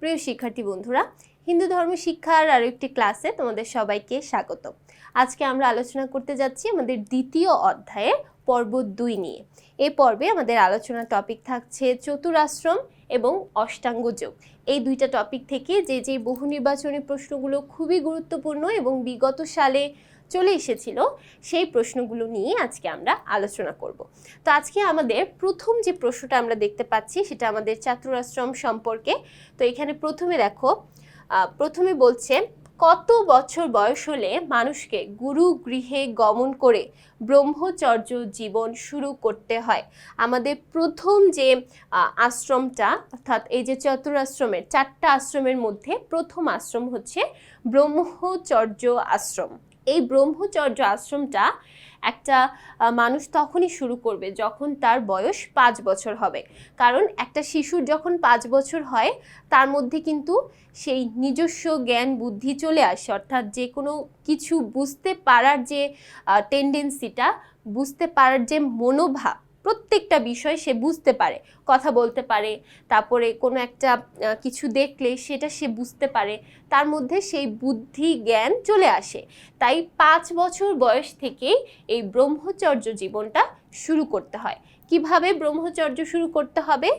প্রিয় শিক্ষার্থী বন্ধুরা, হিন্দু ধর্ম শিক্ষার আরো একটি ক্লাসে তোমাদের সবাইকে স্বাগত। আজকে আমরা আলোচনা করতে যাচ্ছি আমাদের দ্বিতীয় অধ্যায়ের পর্ব 2 নিয়ে। এই পর্বে আমাদের আলোচনার টপিক থাকছে চতুরাশ্রম এবং অষ্টাঙ্গ যোগ। এই দুইটা টপিক থেকে যে বহু নির্বাচনী প্রশ্নগুলো খুবই গুরুত্বপূর্ণ এবং বিগত সালে চলে এসেছিল সেই প্রশ্নগুলো নিয়ে আজকে আমরা আলোচনা করব। তো আজকে আমাদের প্রথম যে প্রশ্নটা আমরা দেখতে পাচ্ছি সেটা আমাদের চতুরাশ্রম সম্পর্কে। তো এখানে প্রথমে বলছে, কত বছর বয়স হলে মানুষকে গুরু গৃহে গমন করে ব্রহ্মচর্য জীবন শুরু করতে হয়? আমাদের প্রথম যে আশ্রমটা, অর্থাৎ এই যে চতুরাশ্রমের 4টা আশ্রমের মধ্যে প্রথম আশ্রম হচ্ছে ব্রহ্মচর্য আশ্রম। এই ব্রহ্মচর্য আশ্রমটা একটা মানুষ তখনই শুরু করবে যখন তার বয়স 5 বছর হবে। কারণ একটা শিশুর যখন 5 বছর হয় তার মধ্যে কিন্তু সেই নিজস্ব জ্ঞান বুদ্ধি চলে আসে, অর্থাৎ যে কোনো কিছু বুঝতে পারার যে টেন্ডেন্সিটা, বুঝতে পারার যে মনোভাব, প্রত্যেকটা বিষয় সে বুঝতে পারে, কথা বলতে পারে, তারপরে কোনো একটা কিছু দেখলে সেটা সে বুঝতে পারে, তার মধ্যে সেই বুদ্ধি জ্ঞান চলে আসে। তাই 5 বছর বয়স থেকেই এই ব্রহ্মচর্য জীবনটা শুরু করতে হয়। কিভাবে ব্রহ্মচর্য শুরু করতে হবে?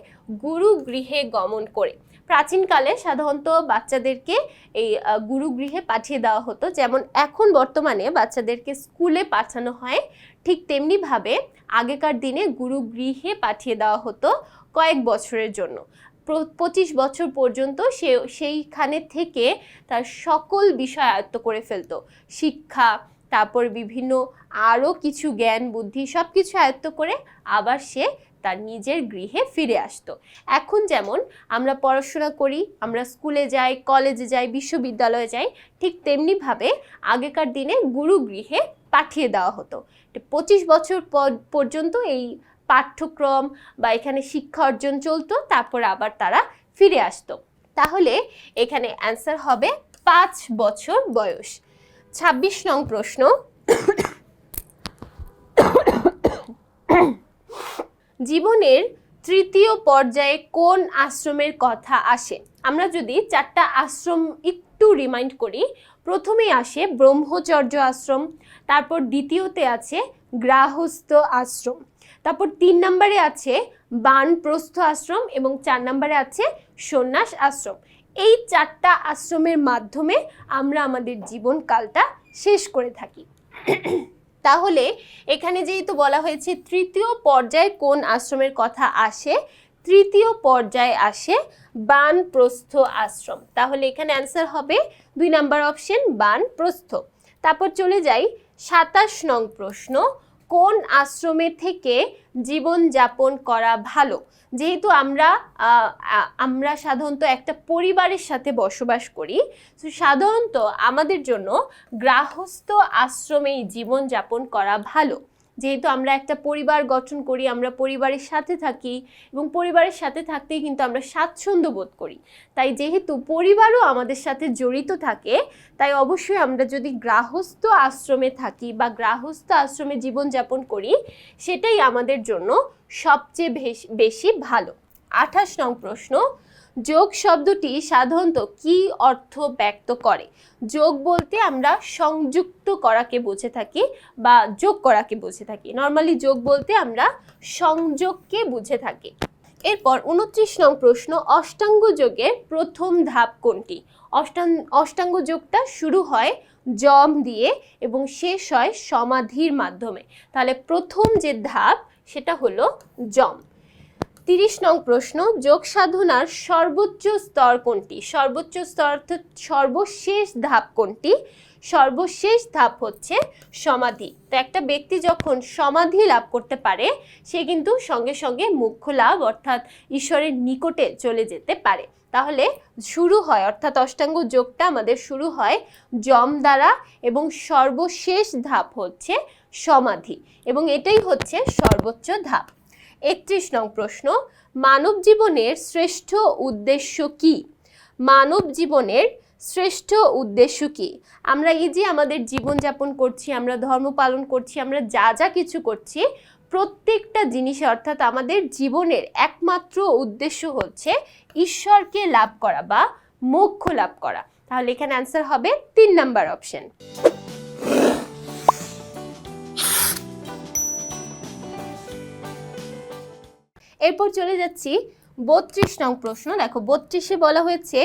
গুরু গৃহে গমন করে। প্রাচীনকালে সাধারণত বাচ্চাদেরকে এই গুরুগৃহে পাঠিয়ে দেওয়া হতো, যেমন এখন বর্তমানে বাচ্চাদেরকে স্কুলে পাঠানো হয়, ঠিক তেমনিভাবে আগেকার দিনে গুরুগৃহে পাঠিয়ে দেওয়া হতো কয়েক বছরের জন্য। 25 বছর পর্যন্ত সেইখানে থেকে তার সকল বিষয় আয়ত্ত করে ফেলতো, শিক্ষা, তারপর বিভিন্ন আরও কিছু জ্ঞান বুদ্ধি সব কিছু আয়ত্ত করে আবার সে তার নিজের গৃহে ফিরে আসতো। এখন যেমন আমরা পড়াশোনা করি, আমরা স্কুলে যাই, কলেজে যাই, বিশ্ববিদ্যালয়ে যাই, ঠিক তেমনিভাবে আগেকার দিনে গুরুগৃহে পাঠিয়ে দেওয়া হতো। 25 বছর পর্যন্ত এই পাঠ্যক্রম বা এখানে শিক্ষা অর্জন চলতো, তারপর আবার তারা ফিরে আসতো। তাহলে এখানে অ্যান্সার হবে 5 বছর বয়স। 26 নং প্রশ্ন, জীবনের তৃতীয় পর্যায়ে কোন আশ্রমের কথা আসে? আমরা যদি 4টা আশ্রম একটু রিমাইন্ড করি, প্রথমেই আসে ব্রহ্মচর্য আশ্রম, তারপর দ্বিতীয়তে আছে গৃহস্থ আশ্রম, তারপর 3 নম্বরে আছে বানপ্রস্থ আশ্রম এবং 4 নম্বরে আছে সন্ন্যাস আশ্রম। এই 4টা আশ্রমের মাধ্যমে আমরা আমাদের জীবনকালটা শেষ করে থাকি। তাহলে এখানে যেহেতু বলা হয়েছে তৃতীয় পর্যায়ে কোন আশ্রমের কথা আসে, তৃতীয় পর্যায়ে আসে বানপ্রস্থ আশ্রম। তাহলে এখানে অ্যান্সার হবে 2 নাম্বার অপশন, বানপ্রস্থ। তারপর চলে যাই 27 নং প্রশ্ন, কোন আশ্রমে থেকে জীবন যাপন করা ভালো? যেহেতু আমরা সাধারণত একটা পরিবারের সাথে বসবাস করি, তো সাধারণত আমাদের জন্য গৃহস্থ আশ্রমেই জীবন যাপন করা ভালো। যেহেতু আমরা একটা পরিবার গঠন করি, আমরা পরিবারের সাথে থাকি এবং পরিবারের সাথে থাকতেই কিন্তু আমরা স্বাচ্ছন্দ্য বোধ করি। তাই যেহেতু পরিবারও আমাদের সাথে জড়িত থাকে, তাই অবশ্যই আমরা যদি গৃহস্থ আশ্রমে থাকি বা গৃহস্থ আশ্রমে জীবনযাপন করি, সেটাই আমাদের জন্য সবচেয়ে বেশি ভালো। 28 নং প্রশ্ন, যোগ শব্দটি সাধারণত কি অর্থ ব্যক্ত করে? যোগ বলতে আমরা সংযুক্ত করাকে বুঝে থাকি বা যোগ করাকে বুঝে থাকি। নর্মালি যোগ বলতে আমরা সংযোগকে বুঝে থাকি। এরপর 29 নং প্রশ্ন, অষ্টাঙ্গ যোগের প্রথম ধাপ কোনটি? অষ্টাঙ্গ যোগটা শুরু হয় যম দিয়ে এবং শেষ হয় সমাধির মাধ্যমে। তাহলে প্রথম যে ধাপ সেটা হলো যম। 30 নং প্রশ্ন, যোগ সাধনার সর্বোচ্চ স্তর কোনটি? সর্বোচ্চ স্তর অর্থাৎ সর্বশেষ ধাপ কোনটি? সর্বশেষ ধাপ হচ্ছে সমাধি। তো একটা ব্যক্তি যখন সমাধি লাভ করতে পারে, সে কিন্তু সঙ্গে সঙ্গে মোক্ষ লাভ অর্থাৎ ঈশ্বরের নিকটে চলে যেতে পারে। তাহলে শুরু হয়, অর্থাৎ অষ্টাঙ্গ যোগটা আমাদের শুরু হয় যম দ্বারা এবং সর্বশেষ ধাপ হচ্ছে সমাধি, এবং এটাই হচ্ছে সর্বোচ্চ ধাপ। 31 নং প্রশ্ন, মানব জীবনের শ্রেষ্ঠ উদ্দেশ্য কি? মানব জীবনের শ্রেষ্ঠ উদ্দেশ্য কি? আমরা এই যে আমাদের জীবনযাপন করছি, আমরা ধর্ম পালন করছি, আমরা যা যা কিছু করছি, প্রত্যেকটা জিনিসে অর্থাৎ আমাদের জীবনের একমাত্র উদ্দেশ্য হচ্ছে ঈশ্বরকে লাভ করা বা মোক্ষ লাভ করা। তাহলে এখানে অ্যান্সার হবে 3 নাম্বার অপশন। এরপর চলে যাচ্ছি 32 নং প্রশ্ন। দেখো 32-এ বলা হয়েছে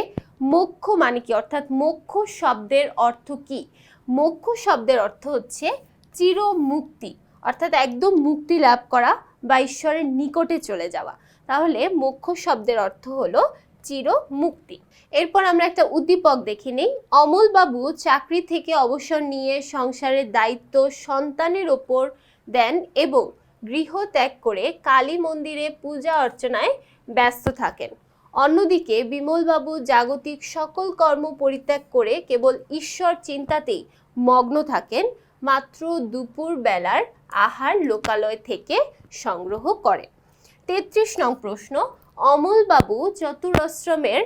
মোক্ষ মানে কি, অর্থাৎ মোক্ষ শব্দের অর্থ কি? মোক্ষ শব্দের অর্থ হচ্ছে চির মুক্তি, অর্থাৎ একদম মুক্তি লাভ করা বা ঈশ্বরের নিকটে চলে যাওয়া। তাহলে মোক্ষ শব্দের অর্থ হলো চির মুক্তি। এরপর আমরা একটা উদ্দীপক দেখে নেই। অমলবাবু চাকরি থেকে অবসর নিয়ে সংসারের দায়িত্ব সন্তানের ওপর দেন এবং গৃহ ত্যাগ করে কালী মন্দিরে পূজা অর্চনায় ব্যস্ত থাকেন। অন্যদিকে বিমলবাবু জাগতিক সকল কর্ম পরিত্যাগ করে কেবল ঈশ্বর চিন্তাতেই মগ্ন থাকেন, মাত্র দুপুর বেলার আহার লোকালয় থেকে সংগ্রহ করে। 33 নং প্রশ্ন, অমলবাবু চতুরাশ্রমের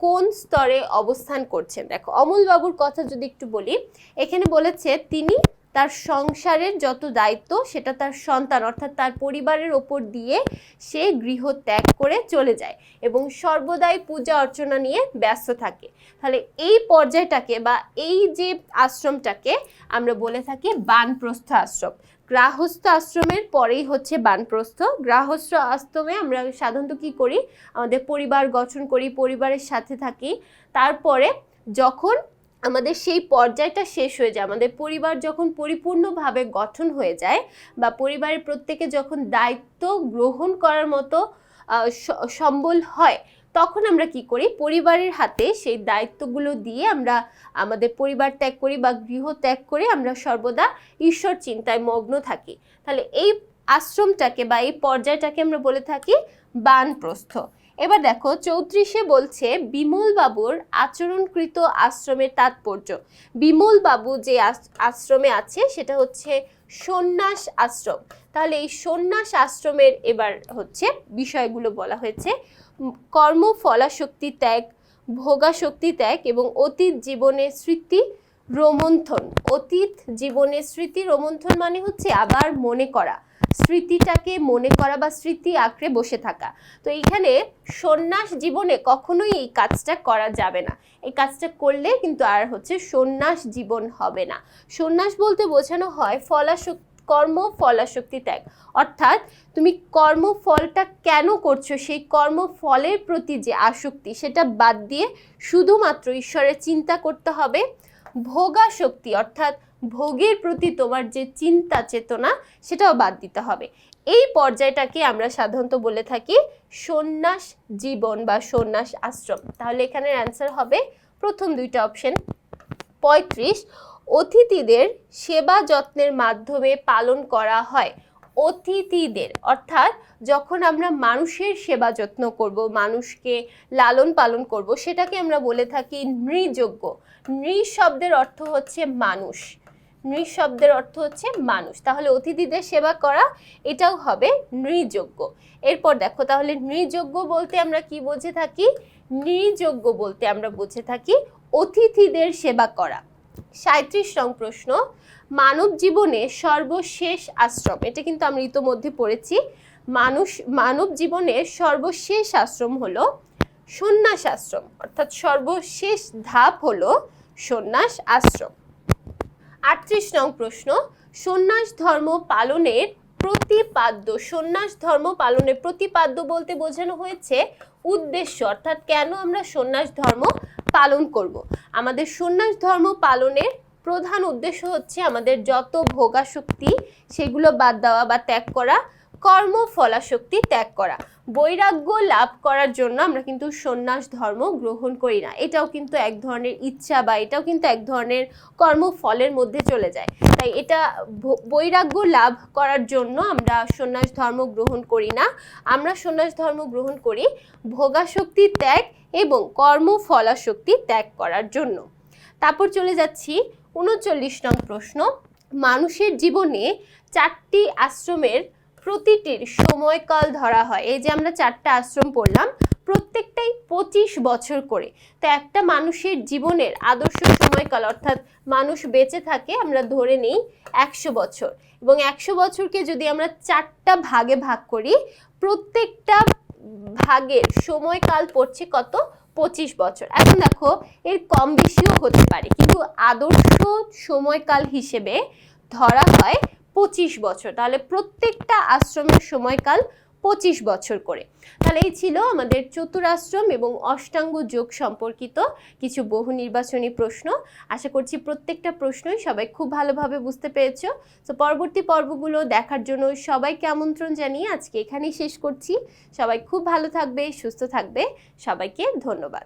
কোন স্তরে অবস্থান করছেন? দেখো অমলবাবুর কথা যদি একটু বলি, এখানে বলেছে তিনি তার সংসারের যত দায়িত্ব সেটা তার সন্তান অর্থাৎ তার পরিবারের ওপর দিয়ে সে গৃহ ত্যাগ করে চলে যায় এবং সর্বদাই পূজা অর্চনা নিয়ে ব্যস্ত থাকে। তাহলে এই পর্যায়টাকে বা এই যে আশ্রমটাকে আমরা বলে থাকি বানপ্রস্থ আশ্রম। গৃহস্থ আশ্রমের পরেই হচ্ছে বানপ্রস্থ। গৃহস্থ আশ্রমে আমরা সাধারণত কি করি, আমাদের পরিবার গঠন করি, পরিবারের সাথে থাকি। তারপরে যখন আমাদের সেই পর্যায়টা শেষ হয়ে যায়, আমাদের পরিবার যখন পরিপূর্ণভাবে গঠন হয়ে যায় বা পরিবারের প্রত্যেকে যখন দায়িত্ব গ্রহণ করার মতো সম্বল হয়, তখন আমরা কি করি, পরিবারের হাতে সেই দায়িত্বগুলো দিয়ে আমরা আমাদের পরিবার ত্যাগ করি বা গৃহ ত্যাগ করে আমরা সর্বদা ঈশ্বর চিন্তায় মগ্ন থাকি। তাহলে এই আশ্রমটাকে বা এই পর্যায়টাকে আমরা বলে থাকি বানপ্রস্থ। এবার দেখো 34-এ বলছে বিমলবাবুর আচরণকৃত আশ্রমের তাৎপর্য। বিমলবাবু যে আশ্রমে আছে সেটা হচ্ছে সন্ন্যাস আশ্রম। তাহলে এই সন্ন্যাস আশ্রমের এবার হচ্ছে বিষয়গুলো বলা হয়েছে, কর্ম ফলাশক্তি ত্যাগ, ভোগাশক্তি ত্যাগ এবং অতীত জীবনের স্মৃতি রোমন্থন। অতীত জীবনের স্মৃতি রোমন্থন মানে হচ্ছে আবার মনে করা, স্মৃতিটাকে মনে করা বা স্মৃতি আঁকড়ে বসে থাকা। তো এইখানে সন্ন্যাস জীবনে কখনোই এই কাজটা করা যাবে না। এই কাজটা করলে কিন্তু আর হচ্ছে সন্ন্যাস জীবন হবে না। সন্ন্যাস বলতে বোঝানো হয় কর্ম ফলাশক্তি ত্যাগ, অর্থাৎ তুমি কর্মফলটা কেন করছো সেই কর্মফলের প্রতি যে আসক্তি সেটা বাদ দিয়ে শুধুমাত্র ঈশ্বরের চিন্তা করতে হবে। ভোগাশক্তি অর্থাৎ ভোগের প্রতি তোমার যে চিন্তা চেতনা সেটাও বাদ দিতে হবে। এই পর্যায়টাকে আমরা সাধারণত বলে থাকি সন্ন্যাস জীবন বা সন্ন্যাস আশ্রম। তাহলে এখানে অ্যান্সার হবে প্রথম দুইটা অপশন। 35, অতিথিদের সেবা যত্নের মাধ্যমে পালন করা হয়। অতিথিদের অর্থাৎ যখন আমরা মানুষের সেবা যত্ন করব, মানুষকে লালন পালন করব, সেটাকে আমরা বলে থাকি নৃযজ্ঞ। নৃ শব্দের অর্থ হচ্ছে মানুষ, নৃ শব্দের অর্থ হচ্ছে মানুষ। তাহলে অতিথিদের সেবা করা এটাও হবে নৃযজ্ঞ। এরপর দেখো তাহলে নৃযজ্ঞ বলতে আমরা কি বুঝে থাকি? নৃযজ্ঞ বলতে আমরা বুঝে থাকি অতিথিদের সেবা করা। 37 নং প্রশ্ন, মানব জীবনে সর্বশেষ আশ্রম। এটা কিন্তু আমরা ইতোমধ্যে পড়েছি। মানব জীবনের সর্বশেষ আশ্রম হলো সন্ন্যাস আশ্রম, অর্থাৎ সর্বশেষ ধাপ হলো সন্ন্যাস আশ্রম। 38 নং প্রশ্ন, সন্ন্যাস ধর্ম পালনের প্রতিপাদ্য। সন্ন্যাস ধর্ম পালনের প্রতিপাদ্য বলতে বোঝানো হয়েছে উদ্দেশ্য, অর্থাৎ কেন আমরা সন্ন্যাস ধর্ম পালন করব। আমাদের সন্ন্যাস ধর্ম পালনের প্রধান উদ্দেশ্য হচ্ছে আমাদের যত ভোগাশক্তি সেগুলো বাদ দেওয়া বা ত্যাগ করা, কর্মফলাশক্তি ত্যাগ করা। বৈরাগ্য লাভ করার জন্য আমরা কিন্তু সন্ন্যাস ধর্ম গ্রহণ করি না। এটাও কিন্তু এক ধরনের ইচ্ছা বা এটাও কিন্তু এক ধরনের কর্মফলের মধ্যে চলে যায়। তাই এটা বৈরাগ্য লাভ করার জন্য আমরা সন্ন্যাস ধর্ম গ্রহণ করি না। আমরা সন্ন্যাস ধর্ম গ্রহণ করি ভোগাশক্তি ত্যাগ এবং কর্মফলাশক্তি ত্যাগ করার জন্য। তারপর চলে যাচ্ছি 39 নং প্রশ্ন, মানুষের জীবনে 4টি আশ্রমের প্রতিটির সময়কাল ধরা হয়। এই যে আমরা 4টা আশ্রম পড়লাম, প্রত্যেকটাই 25 বছর করে। তো একটা মানুষের জীবনের আদর্শ সময়কাল, অর্থাৎ মানুষ বেঁচে থাকে আমরা ধরে নিই 100 বছর, এবং 100 বছরকে যদি আমরা 4টা ভাগে ভাগ করি, প্রত্যেকটা ভাগের সময়কাল পড়ছে কত? 25 বছর। এখন দেখো এর কম বেশিও হতে পারে, কিন্তু আদর্শ সময়কাল হিসেবে ধরা হয় 25 বছর। তাহলে প্রত্যেকটা আশ্রমের সময়কাল 25 বছর করে। তাহলে এই ছিল আমাদের চতুরাশ্রম এবং অষ্টাঙ্গ যোগ সম্পর্কিত কিছু বহু নির্বাচনী প্রশ্ন। আশা করছি প্রত্যেকটা প্রশ্নই সবাই খুব ভালোভাবে বুঝতে পেরেছো। তো পরবর্তী পর্বগুলো দেখার জন্য সবাইকে আমন্ত্রণ জানিয়ে আজকে এখানেই শেষ করছি। সবাই খুব ভালো থাকবে, সুস্থ থাকবে। সবাইকে ধন্যবাদ।